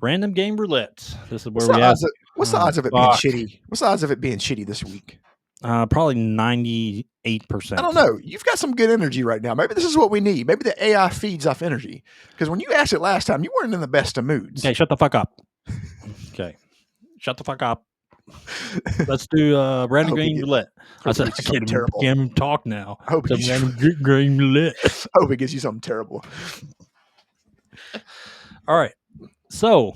Random Game Roulette. This is where What's we the ask. What's the odds of it being shitty? What's the odds of it being shitty this week? Probably 98%. I don't know. You've got some good energy right now. Maybe this is what we need. Maybe the AI feeds off energy. Because when you asked it last time, you weren't in the best of moods. Okay, shut the fuck up. Okay, shut the fuck up. Let's do Random Game Roulette. I said I can't even talk now. I hope it gives Random Game Roulette. I hope it gives you something terrible. All right. So,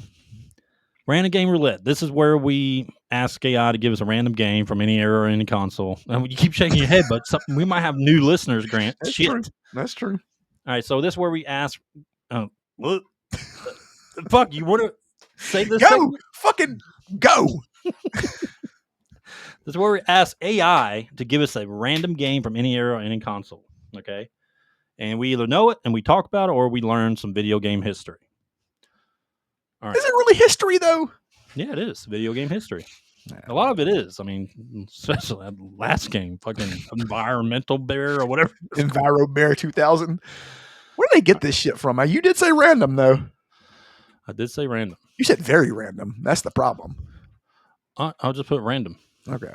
Random Game Roulette. This is where we ask AI to give us a random game from any era or any console. And you keep shaking your head, but we might have new listeners, Grant. That's Shit. true. That's true. All right. So, this is where we ask. What? Fuck, you want to say this? Go! Segment? Fucking go! This is where we ask AI to give us a random game from any era or any console. Okay. And we either know it and we talk about it, or we learn some video game history. All right. Is it really history, though? Yeah, it is. Video game history. A lot of it is. I mean, especially that last game, fucking Environmental Bear or whatever. Enviro Bear 2000. Where did they get this shit from? You did say random, though. I did say random. You said very random. That's the problem. I'll just put random. Okay.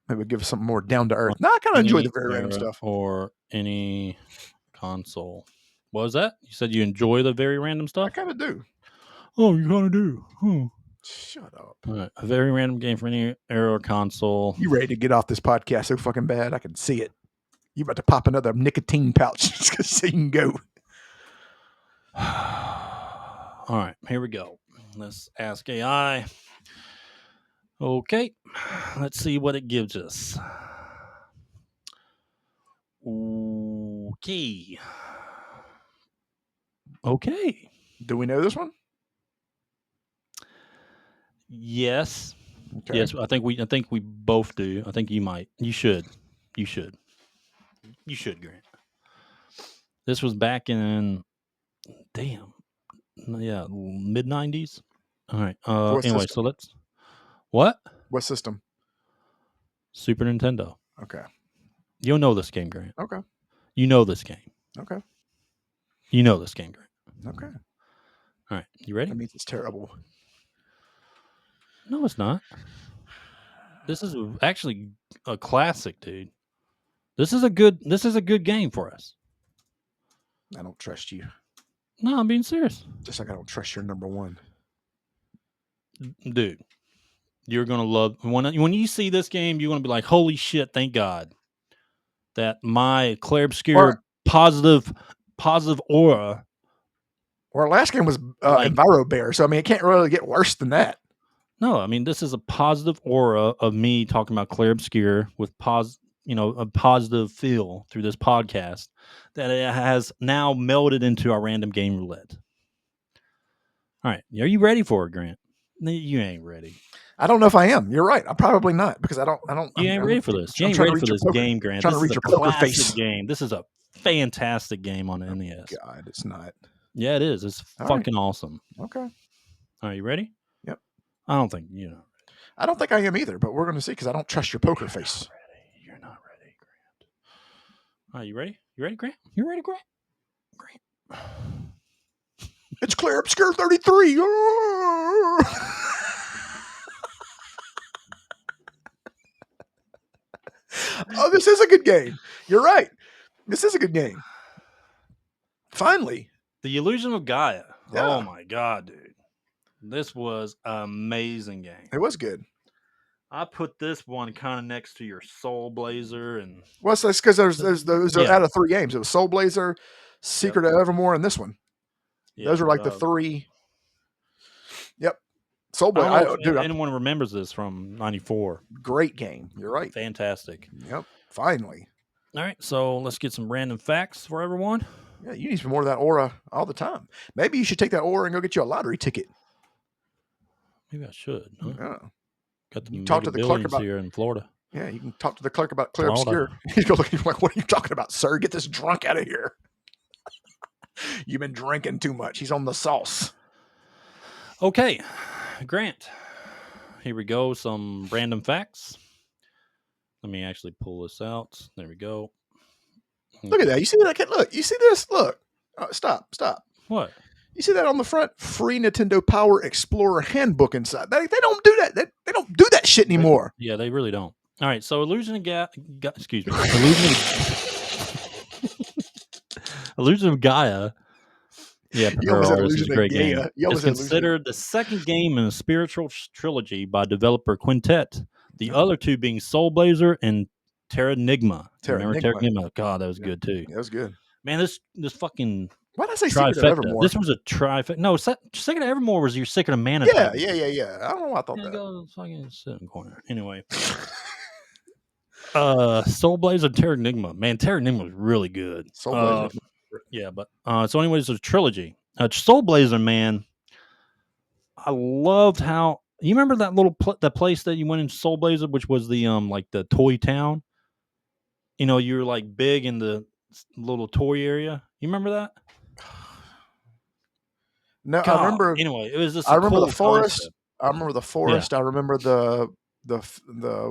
Maybe give us something more down to earth. No, I kind of enjoy the very random stuff. Or any console. What was that? You said you enjoy the very random stuff? I kind of do. Oh, you kind of do? Huh. Shut up. All right. A very random game for any era or console. You ready to get off this podcast so fucking bad? I can see it. You about to pop another nicotine pouch just so you can go. All right. Here we go. Let's ask AI. Okay, let's see what it gives us. Okay. Do we know this one? Yes. Okay. Yes, I think we both do. I think you might. You should. Grant. This was back in mid 90s. All right. Anyway, system? So let's. What system? Super Nintendo. Okay. You'll know this game, Grant. Okay. You know this game. Okay. You know this game, Grant. Okay. All right. You ready? That means it's terrible. No, it's not. This is actually a classic, dude. This is a good game for us. I don't trust you. No, I'm being serious. Just like I don't trust your number one. Dude, you're going to love... When you see this game, you're going to be like, holy shit, thank God that my 𝐿𝐵𝐿𝐼𝐴 positive aura... Our last game was Enviro Bear, so I mean, it can't really get worse than that. No, I mean, this is a positive aura of me talking about 𝐿𝐵𝐿𝐼𝐴 with a positive feel through this podcast that it has now melded into our Random Game Roulette. All right. Are you ready for it, Grant? You ain't ready. I don't know if I am. You're right. I'm probably not because I don't. You ain't ready for this. You ain't ready for this game, Grant. Trying to reach your poker face game. This is a fantastic game on the NES. God, it's not. Yeah, it is. It's fucking awesome. Okay. Are you ready? Yep. I don't think you know. I don't think I am either, but we're going to see because I don't trust your poker face. You're not ready, Grant. Are you ready? You ready, Grant? You ready, Grant? It's 𝐿𝐵𝐿𝐼𝐴 33. Oh, this is a good game. You're right. This is a good game. Finally. The Illusion of Gaia. Yeah. Oh, my God, dude. This was an amazing game. It was good. I put this one kind of next to your Soul Blazer. And well, that's because those out of 3 games. It was Soul Blazer, Secret of Evermore, and this one. Yeah, those are like the 3. Yep. Soul Blazer. Dude, anyone remembers this from 94. Great game. You're right. Fantastic. Yep. Finally. All right. So let's get some random facts for everyone. Yeah, you need some more of that aura all the time. Maybe you should take that aura and go get you a lottery ticket. Maybe I should. Huh? Yeah. Got the talk to the clerk about here in Florida. Yeah, you can talk to the clerk about 𝐿𝐵𝐿𝐼𝐴. He's going to look like, what are you talking about, sir? Get this drunk out of here. You've been drinking too much. He's on the sauce. Okay, Grant. Here we go. Some random facts. Let me actually pull this out. There we go. Look at that. You see that? Look. You see this? Look. Stop. What? You see that on the front? Free Nintendo Power Explorer Handbook inside. They don't do that. They don't do that shit anymore. Yeah, they really don't. All right, so Illusion of Gaia. Excuse me. Illusion of Gaia. Yeah, you almost said this is a great game. It's considered the second game in a spiritual trilogy by developer Quintet. The other two being Soul Blazer and 𝐷'Enigma. Remember 𝐷'Enigma? God, that was good too. Yeah, that was good. Man, this fucking. Why did I say Secret of Evermore? This was a trifecta. No, Secret of Evermore was your Secret of Mana. Yeah. I don't know why I thought that. Go fucking sit in the corner. Anyway. Soul Blazer and 𝐷'Enigma. Man, 𝐷'Enigma was really good. Soul Blazer. Yeah, but so anyways, it's a trilogy. Soul Blazer, man. I loved how you remember that little that place that you went in Soul Blazer, which was the like the toy town. You know, you were like big in the little toy area. You remember that? No, God, I remember. Anyway, it was just. I remember the forest. Concept. I remember the forest. Yeah. I remember the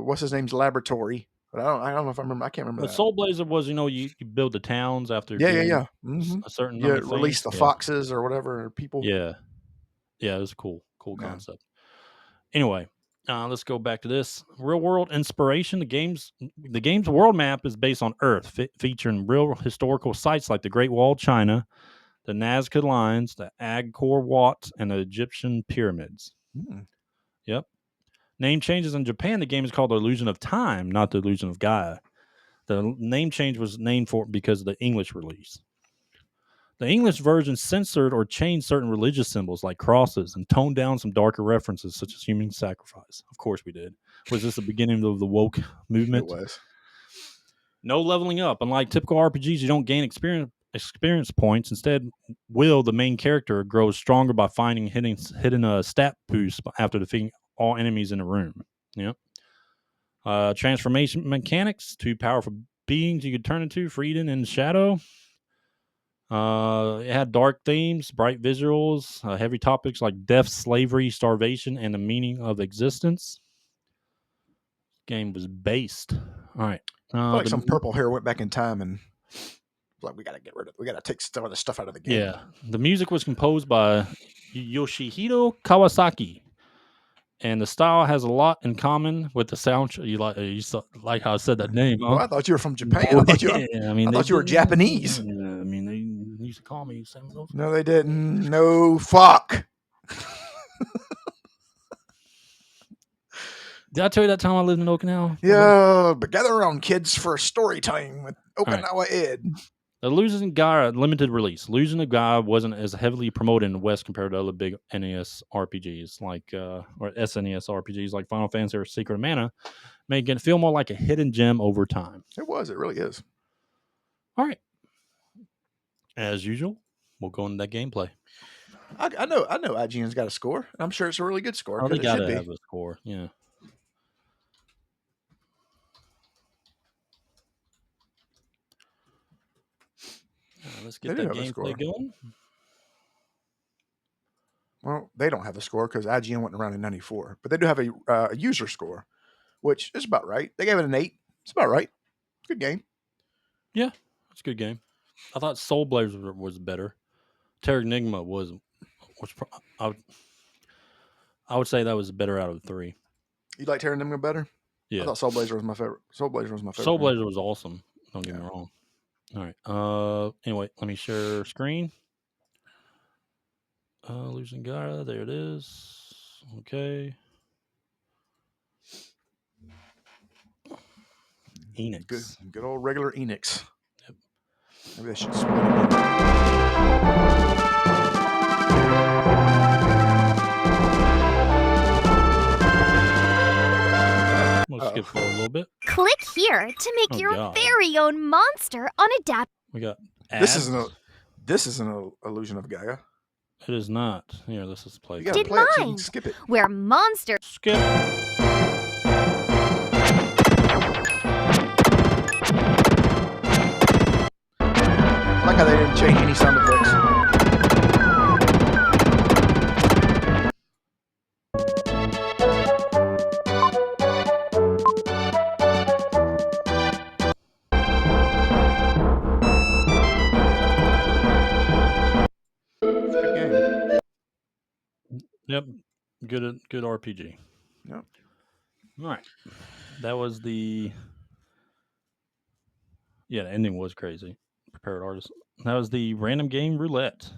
what's his name's laboratory. But I don't know if I remember. I can't remember. But Soul Blazer was, you build the towns after. Yeah. A certain. Yeah, release the foxes or whatever or people. Yeah, it was a cool concept. Anyway, let's go back to this real world inspiration. The game's world map is based on Earth, featuring real historical sites like the Great Wall of China, the Nazca Lines, the Angkor Wat, and the Egyptian pyramids. Yep. Name changes in Japan. The game is called The Illusion of Time, not The Illusion of Gaia. The name change was named for because of the English release. The English version censored or changed certain religious symbols like crosses and toned down some darker references such as human sacrifice. Of course we did. Was this the beginning of the woke movement? It was. No leveling up. Unlike typical RPGs, you don't gain experience points. Instead, Will, the main character, grows stronger by finding hidden stat boosts after defeating all enemies in the room. Yep. Transformation mechanics, 2 powerful beings you could turn into for Eden and Shadow. It had dark themes, bright visuals, heavy topics like death, slavery, starvation, and the meaning of existence. Game was based. All right. I feel like some purple hair went back in time and like, we got to take some of the stuff out of the game. Yeah. The music was composed by Yoshihiro Kawasaki. And the style has a lot in common with the sound. You like how I said that name, huh? Well, I thought you were from Japan. I thought you were Japanese. I mean, they used to call me Samuel. No, they didn't. No, fuck. Did I tell you that time I lived in Okinawa? Yeah, but gather around, kids, for a story time with Okinawa Ed. Illusion of Gaia limited release. Illusion of Gaia wasn't as heavily promoted in the West compared to other big NES RPGs or SNES RPGs like Final Fantasy or Secret of Mana, making it feel more like a hidden gem over time. It was. It really is. All right. As usual, we'll go into that gameplay. I know IGN's got a score. I'm sure it's a really good score. Oh, they got to have a score. Yeah. Let's get that gameplay going. Well, they don't have a score because IGN went around in 94, but they do have a user score, which is about right. They gave it an 8. It's about right. Good game. Yeah, it's a good game. I thought Soul Blazer was better. 𝐷'Enigma was I would say that was better out of the 3. You like 𝐷'Enigma better? Yeah. I thought Soul Blazer was my favorite. Soul Blazer was awesome. Don't get me wrong. All right. Anyway, let me share screen. Illusion of Gaia. There it is. Okay. Enix. Good old regular Enix. Yep. Maybe I should split it. We'll skip forward a little bit. Click here to make your very own monster on Adapt. We got ads. This is an Illusion of Gaia. It is not. Here, let's just play. You gotta play it so you can skip it. Where monsters skip. I like how they didn't change any sound effects. Good game. Yep. Good RPG. Yep. All right. That was the ending was crazy. Prepared artist. That was the Random Game Roulette.